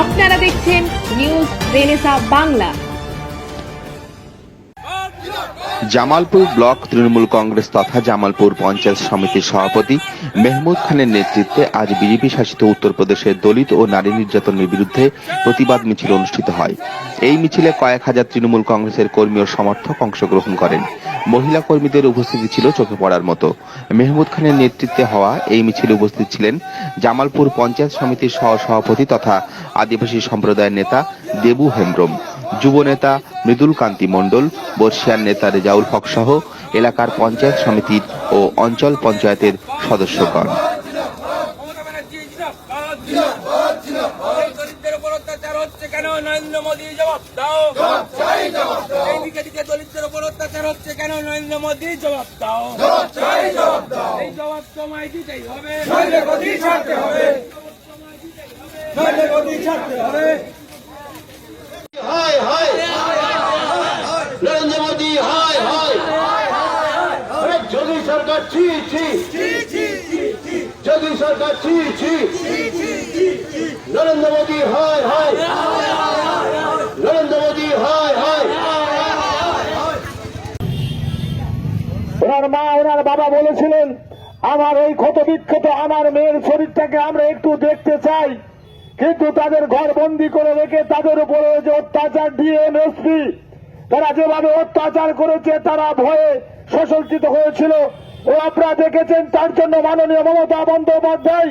আপনারা দেখছেন news Renaissance Bangla. Jamalpur block Trinamool Congress তথা জামালপুর পঞ্চায়েত সমিতির সভাপতি মেহমুদ খানের নেতৃত্বে আজ বিজেপি শাসিত উত্তরপ্রদেশের দলিত ও নারী নির্যাতনের বিরুদ্ধে প্রতিবাদ মিছিল অনুষ্ঠিত হয়। এই মিছিলে কয়েক হাজার তৃণমূল কংগ্রেসের কর্মী ও সমর্থক অংশগ্রহণ করেন। মহিলা কর্মীদের উপস্থিতি ছিল চোখে পড়ার মতো। মেহমুদ খানের নেতৃত্বে হওয়া এই মিছিলে উপস্থিত ছিলেন জামালপুর পঞ্চায়েত সমিতির সহসভাপতি তথা আদিবাসী সম্প্রদায়ের নেতা দেবু হেমব্রম, যুব নেতা মৃদুল কান্তি মণ্ডল, বর্ষিয়ার নেতা রেজাউল হক সহ এলাকার পঞ্চায়েত সমিতির ও অঞ্চল পঞ্চায়েতের সদস্যগণ। नरेंद्र मोदी हाय हाय, अरे जोगी सरकार छी छी, जोगी सरकार छी छी, नरेंद्र मोदी हाय हाय, नरेंद्र मोदी हाय हाय। ওনার মা ওনার বাবা বলেছিলেন, আমার এই ক্ষত বিক্ষত আমার মেয়ের শরীরটাকে আমরা একটু দেখতে চাই, কিন্তু তাদের ঘর বন্দি করে রেখে তাদের উপরে যে অত্যাচার ডিএম এসপি তারা যেভাবে অত্যাচার করেছে তারা ভয়ে সশঙ্কিত হয়েছিল। ও আপনারা দেখেছেন, তার জন্য মাননীয় মমতা বন্দ্যোপাধ্যায়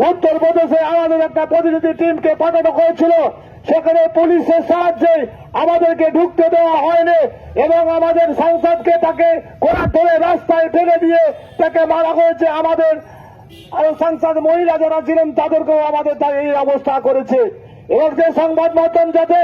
উত্তরপ্রদেশে আমাদের একটা প্রতিনিধি টিমকে পাঠানো হয়েছিল। সেখানে পুলিশের সাহায্যে আমাদেরকে ঢুকতে দেওয়া হয়নি এবং আমাদের সাংসদকে তাকে কোড়া ধরে রাস্তায় ফেলে দিয়ে তাকে মারা হয়েছে। আমাদের আরো সাংসদ মহিলা যারা ছিলেন তাদেরকেও আমাদের এই অবস্থা করেছে। এবং যে সংবাদ মাধ্যম যাতে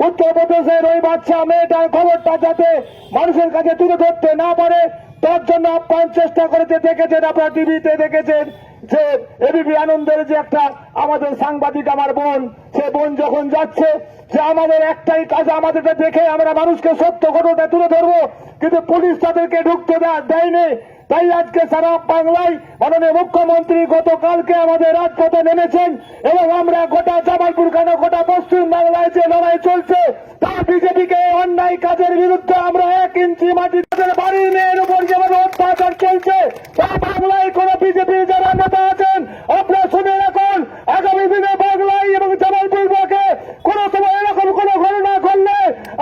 উত্তরপ্রদেশের ওই বাচ্চা মেয়েটার খবরটা যাতে মানুষের কাছে তুলে ধরতে না পারে তার জন্য আপ্রাণ চেষ্টা করেছে। দেখেছেন আপনারা টিভিতে দেখেছেন যে এবিপি আনন্দের যে একটা আমাদের সাংবাদিক আমার বোন, সে বোন যখন যাচ্ছে যে আমাদের একটাই কাজ, আমাদেরকে দেখে আমরা মানুষকে সত্য ঘটনাটা তুলে ধরবো, কিন্তু পুলিশ তাদেরকে ঢুকতে দেয়নি। তাই আজকে সারা বাংলায় মাননীয় মুখ্যমন্ত্রী গতকালকে আমাদের রাজপথে নেমেছেন এবং আমরা গোটা জামালপুর কেন গোটা পশ্চিম বাংলায় যে লড়াই চলছে তা বিজেপিকে অন্যায় কাজের বিরুদ্ধে আমরা 1 ইঞ্চি মাটি তাদের বাড়ির মেয়ের উপর যেভাবে অত্যাচার চলছে তা বাংলায় কোন বিজেপির যারা নেতা আছেন আপনারা শুনে রাখুন, আগামী দিনে বাংলায় এবং জামালপুর ব্লকে কোন সময় এরকম কোন ঘটনা ঘটলে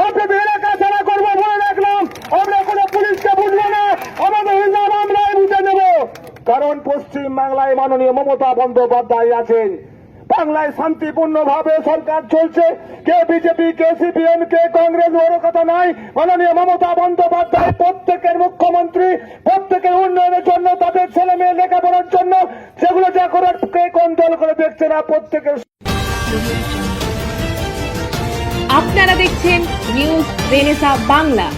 আপনাদের এলাকা যারা করবো বলে রাখলাম, আমরা কোন পুলিশকে বুঝবো না, আমাদের আমরাই বুঝে নেব। কারণ পশ্চিম বাংলায় মাননীয় মমতা বন্দ্যোপাধ্যায় আছেন। বাংলায় শান্তিপূর্ণ ভাবে সরকার চলছে, কে বিজেপি কে সিপিএম কে কংগ্রেস বড় কথা নাই। মাননীয় মমতা বন্দ্যোপাধ্যায় প্রত্যেকের মুখ্যমন্ত্রী, প্রত্যেকের উন্নয়নের জন্য, তাদের ছেলে মেয়ে লেখাপড়ার জন্য সেগুলো যা করার কে কোন দল করে দেখছে না, প্রত্যেকের। আপনারা দেখছেন নিউজ রেনেসা বাংলা।